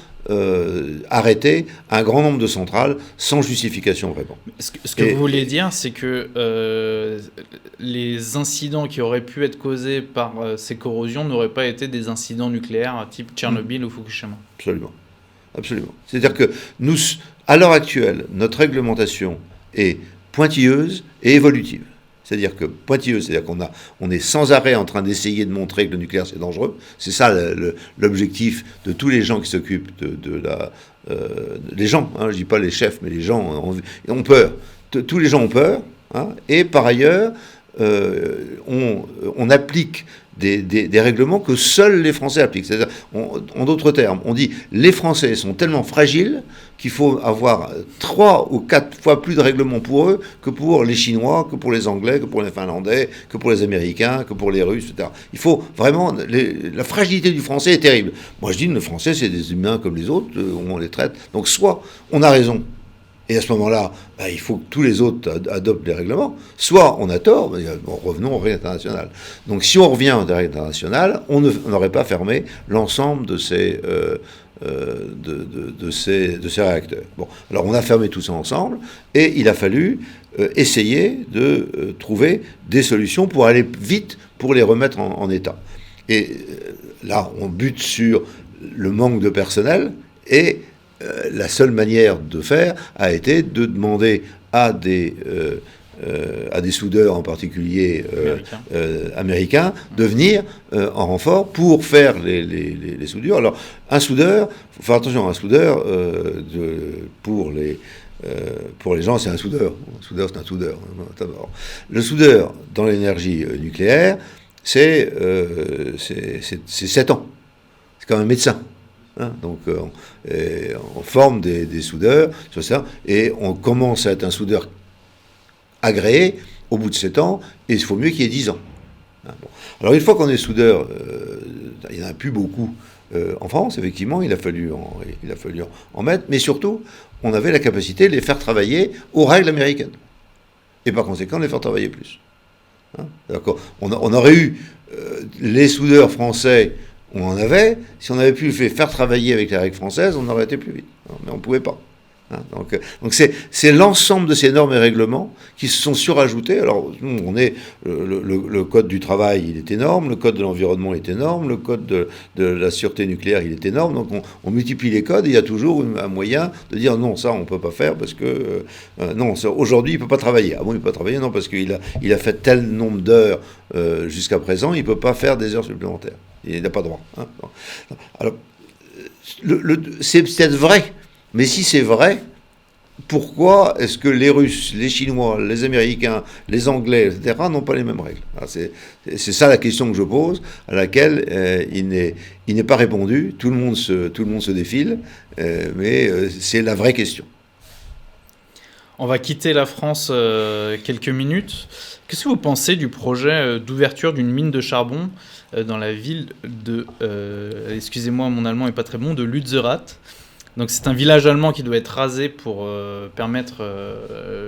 arrêter un grand nombre de centrales sans justification vraiment. Ce que vous voulez dire, c'est que les incidents qui auraient pu être causés par ces corrosions n'auraient pas été des incidents nucléaires type Tchernobyl ou Fukushima. Absolument. Absolument. C'est-à-dire que nous, à l'heure actuelle, notre réglementation est pointilleuse et évolutive. C'est-à-dire que pointilleuse, c'est-à-dire qu'on est sans arrêt en train d'essayer de montrer que le nucléaire c'est dangereux. C'est ça l'objectif de tous les gens qui s'occupent les gens, hein, je dis pas les chefs, mais les gens ont peur. Tous les gens ont peur, hein, et par ailleurs, on applique des règlements que seuls les Français appliquent. C'est-à-dire, en d'autres termes, on dit les Français sont tellement fragiles qu'il faut avoir 3 ou 4 fois plus de règlements pour eux que pour les Chinois, que pour les Anglais, que pour les Finlandais, que pour les Américains, que pour les Russes, etc. Il faut vraiment... la fragilité du Français est terrible. Moi, je dis, les Français, c'est des humains comme les autres, on les traite. Donc, soit on a raison, et à ce moment-là, il faut que tous les autres adoptent les règlements. Soit on a tort, revenons aux règles internationales. Donc si on revient aux règles internationales, on n'aurait pas fermé l'ensemble de ces réacteurs. Bon, alors on a fermé tout ça ensemble, et il a fallu essayer de trouver des solutions pour aller vite, pour les remettre en état. Et là, on bute sur le manque de personnel, et la seule manière de faire a été de demander à des soudeurs en particulier américains de venir en renfort pour faire les soudures. Alors un soudeur, il faut faire attention, un soudeur pour les gens c'est un soudeur. Un soudeur c'est un soudeur. Le soudeur dans l'énergie nucléaire c'est 7 ans. C'est comme un médecin. Hein, donc on forme des soudeurs sur ça, et on commence à être un soudeur agréé au bout de 7 ans, et il faut mieux qu'il y ait 10 ans. Hein, bon. Alors une fois qu'on est soudeur, il n'y en a plus beaucoup en France, effectivement, il a fallu en mettre, mais surtout, on avait la capacité de les faire travailler aux règles américaines. Et par conséquent, de les faire travailler plus. Hein, on aurait eu les soudeurs français, on en avait, si on avait pu les faire travailler avec les règles françaises, on aurait été plus vite. Mais on ne pouvait pas. Hein, donc c'est l'ensemble de ces normes et règlements qui se sont surajoutés. Alors, on est le code du travail, il est énorme, le code de l'environnement est énorme, le code de la sûreté nucléaire, il est énorme. Donc, on multiplie les codes et il y a toujours un moyen de dire non, ça, on ne peut pas faire parce que non, aujourd'hui, il ne peut pas travailler. Ah bon, il ne peut pas travailler? Non, parce qu'il a fait tel nombre d'heures jusqu'à présent, il ne peut pas faire des heures supplémentaires. Il n'a pas droit. Hein. Alors, c'est peut-être vrai. Mais si c'est vrai, pourquoi est-ce que les Russes, les Chinois, les Américains, les Anglais, etc., n'ont pas les mêmes règles? C'est ça la question que je pose, à laquelle il n'est pas répondu. Tout le monde se défile, mais c'est la vraie question. On va quitter la France quelques minutes. Qu'est-ce que vous pensez du projet d'ouverture d'une mine de charbon dans la ville de, excusez-moi, mon allemand n'est pas très bon, de Lützerath? Donc c'est un village allemand qui doit être rasé pour permettre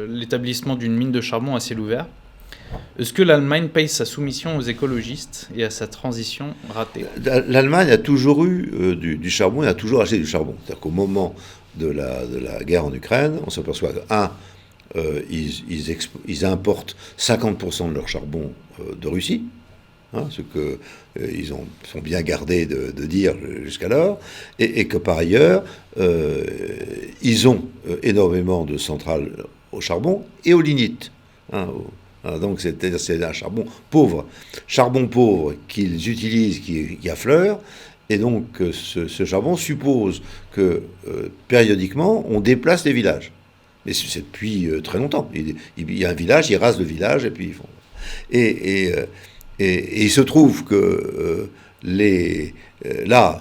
l'établissement d'une mine de charbon à ciel ouvert. Est-ce que l'Allemagne paye sa soumission aux écologistes et à sa transition ratée? L'Allemagne a toujours eu du charbon et a toujours acheté du charbon. C'est-à-dire qu'au moment de la guerre en Ukraine, on s'aperçoit ils importent 50% de leur charbon de Russie. Hein, ce qu'ils sont bien gardés de dire jusqu'alors, et que par ailleurs, ils ont énormément de centrales au charbon et au lignite. Hein, donc c'est un charbon pauvre qu'ils utilisent, qui affleure, et donc ce charbon suppose que périodiquement, on déplace les villages. Mais c'est depuis très longtemps. Il y a un village, ils rasent le village, et puis ils font... Et il se trouve que là,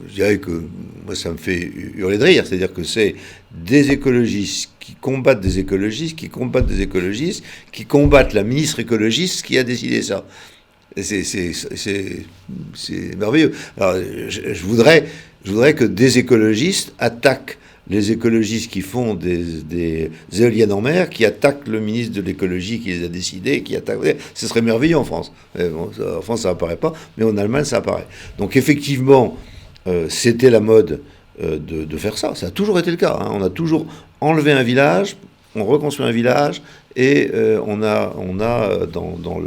je dirais que moi ça me fait hurler de rire, c'est-à-dire que c'est des écologistes qui combattent des écologistes, qui combattent des écologistes, qui combattent la ministre écologiste qui a décidé ça. C'est merveilleux. Alors, je voudrais que des écologistes attaquent les écologistes qui font des éoliennes en mer, qui attaquent le ministre de l'écologie qui les a décidées, qui attaquent... Ce serait merveilleux en France. Bon, en France, ça apparaît pas, mais en Allemagne, ça apparaît. Donc effectivement, c'était la mode de faire ça. Ça a toujours été le cas. Hein. On a toujours enlevé un village, on reconstruit un village, et on a dans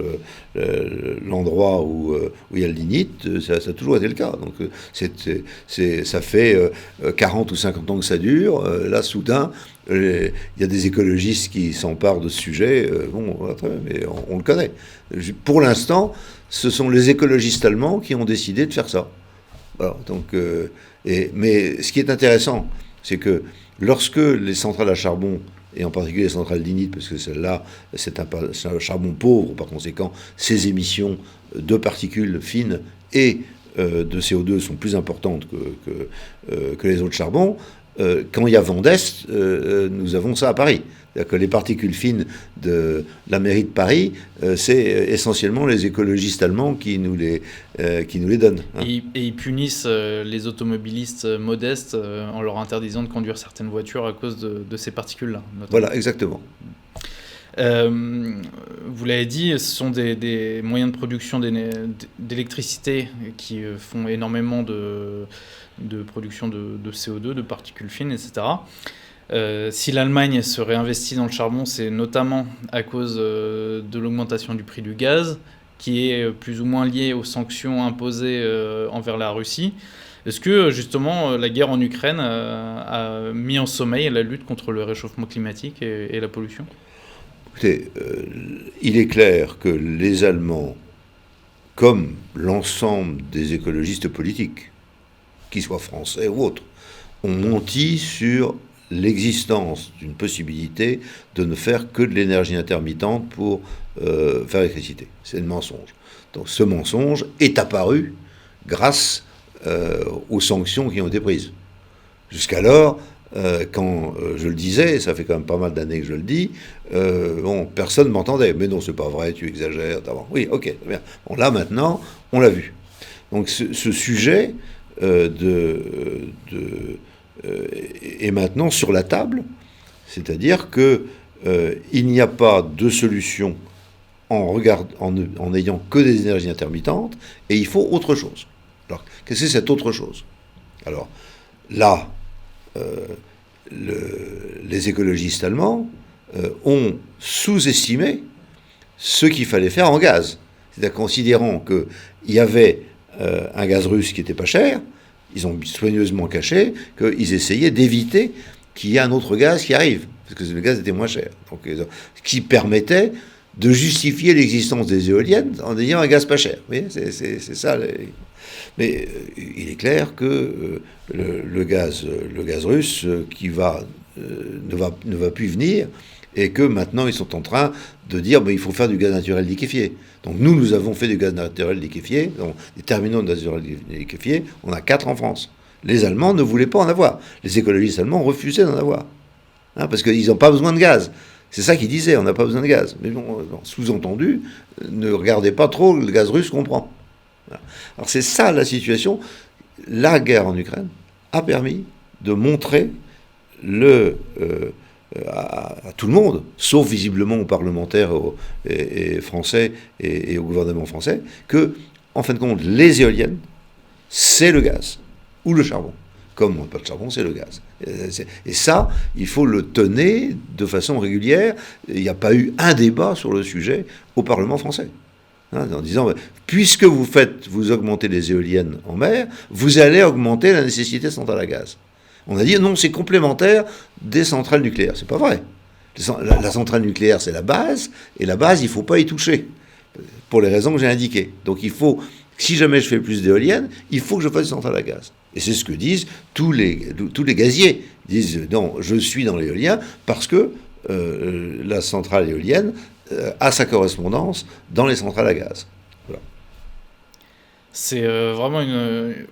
l'endroit où il y a le lignite, ça a toujours été le cas. Donc ça fait 40 ou 50 ans que ça dure. Là, soudain, il y a des écologistes qui s'emparent de ce sujet. Mais on le connaît. Pour l'instant, ce sont les écologistes allemands qui ont décidé de faire ça. Alors, donc, mais ce qui est intéressant, c'est que lorsque les centrales à charbon, et en particulier les centrales lignite, parce que celle-là, c'est un charbon pauvre, par conséquent, ses émissions de particules fines et de CO2 sont plus importantes que les autres charbons. Quand il y a vent d'Est, nous avons ça à Paris. C'est-à-dire que les particules fines de la mairie de Paris, c'est essentiellement les écologistes allemands qui nous les donnent. Hein. Et ils punissent les automobilistes modestes en leur interdisant de conduire certaines voitures à cause de ces particules-là. Notamment. Voilà, exactement. Vous l'avez dit, ce sont des moyens de production d'électricité qui font énormément de production de CO2, de particules fines, etc. Si l'Allemagne se réinvestit dans le charbon, c'est notamment à cause de l'augmentation du prix du gaz, qui est plus ou moins liée aux sanctions imposées envers la Russie. Est-ce que justement la guerre en Ukraine a mis en sommeil la lutte contre le réchauffement climatique et la pollution ? Écoutez, il est clair que les Allemands, comme l'ensemble des écologistes politiques, qu'ils soient français ou autres, ont menti sur l'existence d'une possibilité de ne faire que de l'énergie intermittente pour faire l'électricité. C'est un mensonge. Donc ce mensonge est apparu grâce aux sanctions qui ont été prises. Jusqu'alors, quand je le disais, ça fait quand même pas mal d'années que je le dis, personne ne m'entendait. Mais non, c'est pas vrai, tu exagères. Oui, ok, très bien. Bon, là, maintenant, on l'a vu. Donc ce sujet est maintenant sur la table, c'est-à-dire qu'il n'y a pas de solution en n'ayant que des énergies intermittentes, et il faut autre chose. Alors, qu'est-ce que c'est cette autre chose? Alors, là, les écologistes allemands ont sous-estimé ce qu'il fallait faire en gaz. C'est-à-dire considérant qu'il y avait un gaz russe qui n'était pas cher, ils ont soigneusement caché qu'ils essayaient d'éviter qu'il y ait un autre gaz qui arrive, parce que le gaz était moins cher. Donc, ce qui permettait de justifier l'existence des éoliennes en ayant un gaz pas cher. Vous voyez, c'est ça. Mais il est clair que le gaz russe ne va plus venir, et que maintenant ils sont en train de dire il faut faire du gaz naturel liquéfié. Donc nous avons fait du gaz naturel liquéfié, donc des terminaux de gaz naturel liquéfié, on a 4 en France. Les Allemands ne voulaient pas en avoir. Les écologistes allemands refusaient d'en avoir. Parce qu'ils n'ont pas besoin de gaz. C'est ça qu'ils disaient, on n'a pas besoin de gaz. Mais bon, sous-entendu, ne regardez pas trop le gaz russe qu'on prend. Alors c'est ça la situation. La guerre en Ukraine a permis de montrer à tout le monde, sauf visiblement aux parlementaires et français et au gouvernement français, que, en fin de compte, les éoliennes, c'est le gaz ou le charbon. Comme on n'a pas de charbon, c'est le gaz. Et ça, il faut le tenir de façon régulière. Il n'y a pas eu un débat sur le sujet au Parlement français. En disant, puisque vous augmentez les éoliennes en mer, vous allez augmenter la nécessité de centrales à gaz. On a dit, non, c'est complémentaire des centrales nucléaires. C'est pas vrai. La centrale nucléaire, c'est la base, et la base, il ne faut pas y toucher, pour les raisons que j'ai indiquées. Donc il faut, si jamais je fais plus d'éoliennes, il faut que je fasse des centrales à gaz. Et c'est ce que disent tous les gaziers. Ils disent, non, je suis dans l'éolien parce que la centrale éolienne a sa correspondance dans les centrales à gaz. Voilà. C'est vraiment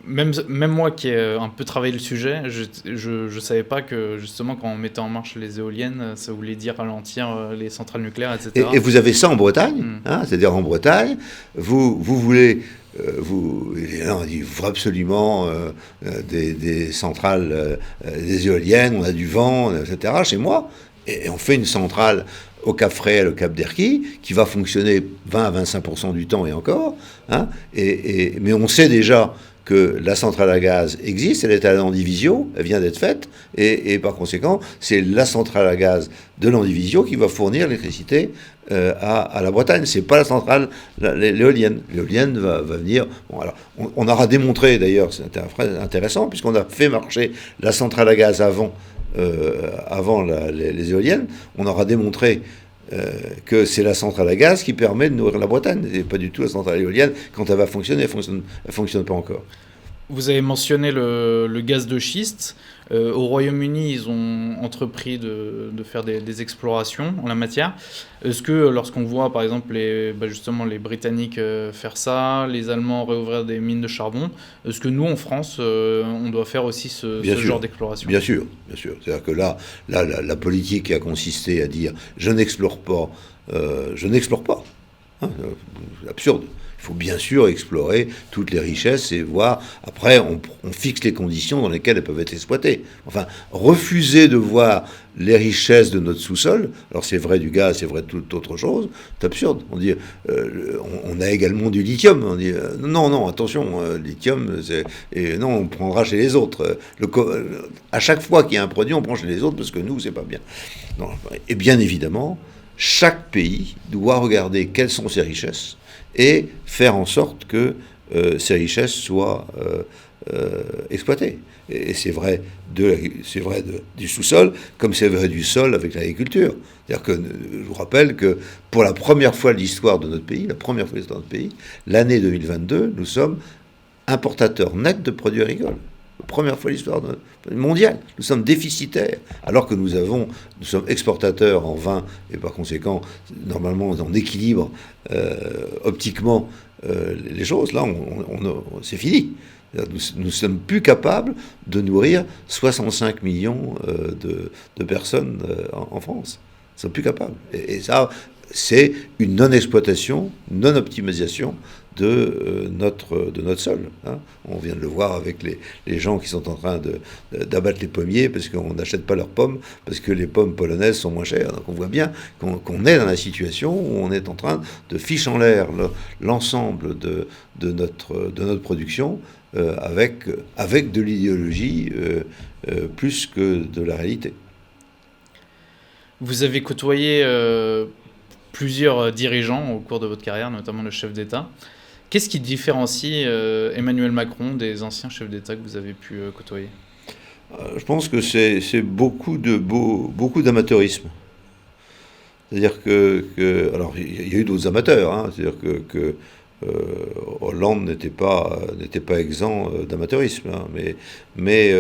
même moi qui ai un peu travaillé le sujet, je savais pas que justement quand on mettait en marche les éoliennes, ça voulait dire ralentir les centrales nucléaires, etc. Et vous avez ça en Bretagne, c'est-à-dire en Bretagne, vous voulez... on dit, il faut absolument des centrales, des éoliennes, on a du vent, etc. Chez moi, et on fait une centrale au Cap Fréhel, au Cap d'Erquy, qui va fonctionner 20 à 25% du temps et encore. Mais on sait déjà que la centrale à gaz existe, elle est à l'Andivisio, elle vient d'être faite, et par conséquent, c'est la centrale à gaz de l'Andivisio qui va fournir l'électricité à la Bretagne. C'est pas la centrale, l'éolienne. L'éolienne va venir... Bon, alors, on aura démontré, d'ailleurs, c'est intéressant, puisqu'on a fait marcher la centrale à gaz avant les éoliennes, on aura démontré que c'est la centrale à gaz qui permet de nourrir la Bretagne, et pas du tout la centrale éolienne. Quand elle va fonctionner, elle fonctionne pas encore. Vous avez mentionné le gaz de schiste. Au Royaume-Uni, ils ont entrepris de faire des explorations en la matière. Est-ce que lorsqu'on voit, par exemple, justement les Britanniques faire ça, les Allemands réouvrir des mines de charbon, est-ce que nous, en France, on doit faire aussi ce genre d'exploration? Bien sûr, bien sûr. C'est-à-dire que là, la politique a consisté à dire « je n'explore pas ». C'est absurde. Il faut bien sûr explorer toutes les richesses et voir. Après, on fixe les conditions dans lesquelles elles peuvent être exploitées. Enfin, refuser de voir les richesses de notre sous-sol, alors c'est vrai du gaz, c'est vrai de toute autre chose, c'est absurde. On dit, on a également du lithium. On dit, non, attention, lithium, non, on prendra chez les autres. À chaque fois qu'il y a un produit, on prend chez les autres parce que nous, c'est pas bien. Non, et bien évidemment, chaque pays doit regarder quelles sont ses richesses et faire en sorte que ces richesses soient exploitées. Et c'est vrai du sous-sol, comme c'est vrai du sol avec l'agriculture. C'est-à-dire que je vous rappelle que pour la première fois de l'histoire de notre pays, l'année 2022, nous sommes importateurs nets de produits agricoles. Première fois de l'histoire mondiale. Nous sommes déficitaires, alors que nous sommes exportateurs en vin, et par conséquent, normalement, on équilibre optiquement les choses. Là, c'est fini. Nous sommes plus capables de nourrir 65 millions de personnes en France. Nous sommes plus capables. Et ça, c'est une non-exploitation, non-optimisation de notre sol. Hein. On vient de le voir avec les gens qui sont en train d'abattre les pommiers parce qu'on n'achète pas leurs pommes, parce que les pommes polonaises sont moins chères. Donc on voit bien qu'on est dans la situation où on est en train de ficher en l'air l'ensemble de notre production avec de l'idéologie plus que de la réalité. Vous avez côtoyé plusieurs dirigeants au cours de votre carrière, notamment le chef d'État. Qu'est-ce qui différencie Emmanuel Macron des anciens chefs d'État que vous avez pu côtoyer ? Je pense que c'est beaucoup d'amateurisme. C'est-à-dire que alors il y a eu d'autres amateurs, hein, c'est-à-dire que Hollande n'était pas exempt d'amateurisme, hein, mais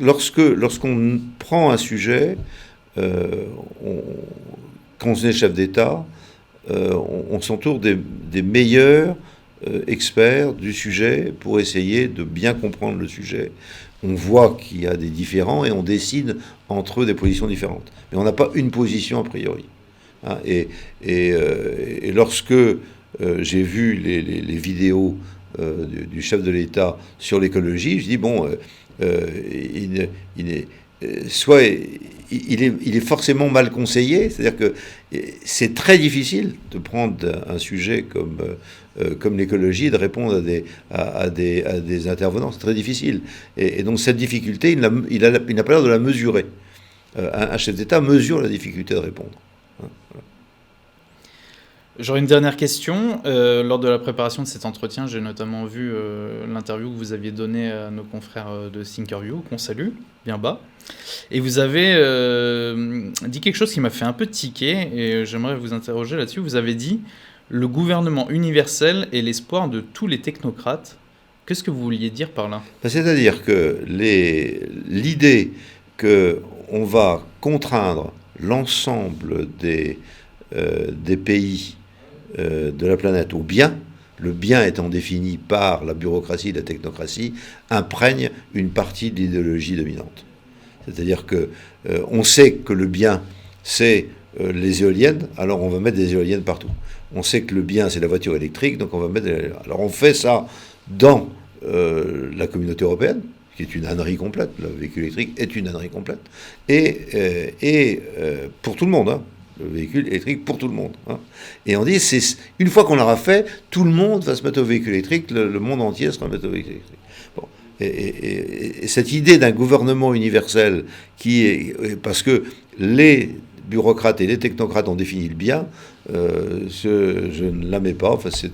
lorsqu'on prend un sujet, quand on est chef d'État, on s'entoure des meilleurs experts du sujet pour essayer de bien comprendre le sujet. On voit qu'il y a des différends et on décide entre eux des positions différentes. Mais on n'a pas une position a priori. Hein, et lorsque j'ai vu les vidéos du chef de l'État sur l'écologie, je dis bon, il est forcément mal conseillé, c'est-à-dire que c'est très difficile de prendre un sujet comme l'écologie et de répondre à des intervenants, c'est très difficile. Et donc cette difficulté, il n'a pas l'air de la mesurer. Un chef d'État mesure la difficulté de répondre. J'aurais une dernière question. Lors de la préparation de cet entretien, j'ai notamment vu l'interview que vous aviez donnée à nos confrères de Thinkerview, qu'on salue, bien bas. Et vous avez dit quelque chose qui m'a fait un peu tiquer, et j'aimerais vous interroger là-dessus. Vous avez dit « Le gouvernement universel est l'espoir de tous les technocrates ». Qu'est-ce que vous vouliez dire par là ? C'est-à-dire que l'idée qu'on va contraindre l'ensemble des pays de la planète au bien, le bien étant défini par la bureaucratie et la technocratie, imprègne une partie de l'idéologie dominante. C'est-à-dire que on sait que le bien, c'est les éoliennes, alors on va mettre des éoliennes partout. On sait que le bien, c'est la voiture électrique, donc on va mettre alors on fait ça dans la communauté européenne, qui est une ânerie complète, le véhicule électrique est une ânerie complète, et pour tout le monde, hein. Le véhicule électrique pour tout le monde. Hein. Et on dit, une fois qu'on l'aura fait, tout le monde va se mettre au véhicule électrique, le monde entier se remettre au véhicule électrique. Bon. Et cette idée d'un gouvernement universel parce que les bureaucrates et les technocrates ont défini le bien, je ne la mets pas. Enfin, c'est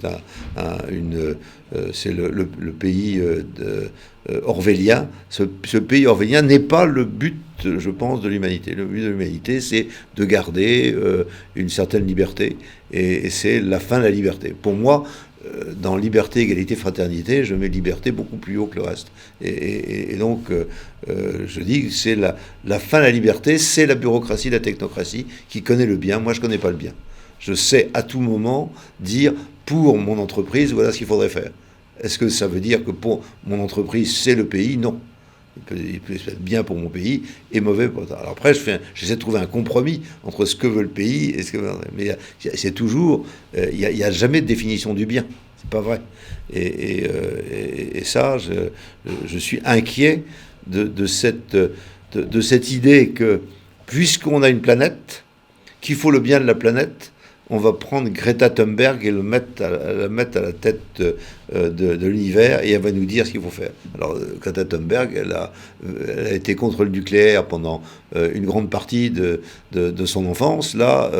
c'est le pays orwellien. Ce pays orwellien n'est pas le but, je pense, de l'humanité. Le but de l'humanité, c'est de garder une certaine liberté, et c'est la fin de la liberté. Pour moi, dans liberté, égalité, fraternité, je mets liberté beaucoup plus haut que le reste. Et donc, je dis que c'est la fin de la liberté, c'est la bureaucratie, la technocratie qui connaît le bien. Moi, je ne connais pas le bien. Je sais à tout moment dire, pour mon entreprise, voilà ce qu'il faudrait faire. Est-ce que ça veut dire que pour mon entreprise, c'est le pays ? Non. Il peut être bien pour mon pays et mauvais pour... Alors après, j'essaie de trouver un compromis entre ce que veut le pays et ce que... Mais c'est toujours... Il n'y a jamais de définition du bien. C'est pas vrai. Et ça, je suis inquiet de cette idée que, puisqu'on a une planète, qu'il faut le bien de la planète, on va prendre Greta Thunberg et la mettre à la tête de l'univers, et elle va nous dire ce qu'il faut faire. Alors, Greta Thunberg, elle a été contre le nucléaire pendant une grande partie de son enfance. Là,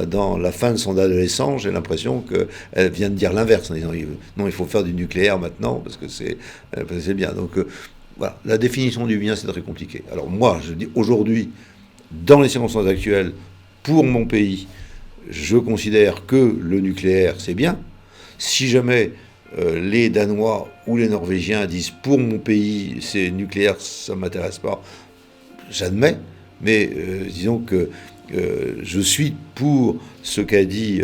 dans la fin de son adolescence, j'ai l'impression qu'elle vient de dire l'inverse, en disant non, il faut faire du nucléaire maintenant, parce que c'est bien. Donc, voilà, la définition du bien, c'est très compliqué. Alors moi, je dis aujourd'hui, dans les circonstances actuelles, pour mon pays, je considère que le nucléaire, c'est bien. Si jamais les Danois ou les Norvégiens disent pour mon pays, c'est nucléaire, ça ne m'intéresse pas, j'admets, mais disons que je suis pour ce qu'a dit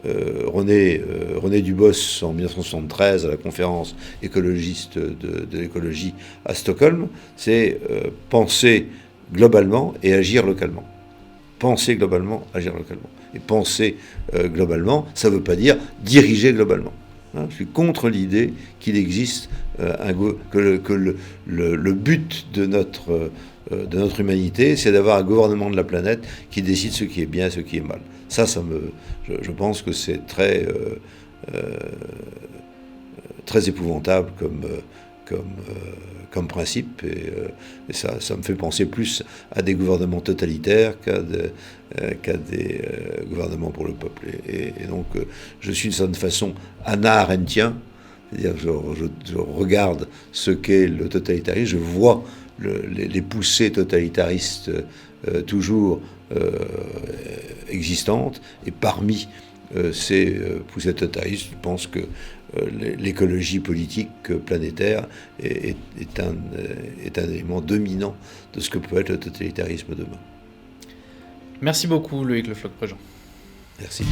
René Dubos en 1973 à la conférence écologiste de l'écologie à Stockholm, c'est penser globalement et agir localement. Penser globalement, agir localement. Et penser globalement, ça ne veut pas dire diriger globalement. Hein, je suis contre l'idée qu'il existe que le but de notre humanité, c'est d'avoir un gouvernement de la planète qui décide ce qui est bien et ce qui est mal. Ça je pense que c'est très épouvantable comme principe, et ça me fait penser plus à des gouvernements totalitaires qu'à des gouvernements pour le peuple. Et donc, je suis d'une certaine façon anna-arendtien, c'est-à-dire que je regarde ce qu'est le totalitarisme, je vois les poussées totalitaristes toujours existantes, et parmi ces poussées totalitaristes, je pense que l'écologie politique planétaire est un élément dominant de ce que peut être le totalitarisme demain. Merci beaucoup Loïc Le Floch-Préjean. Merci.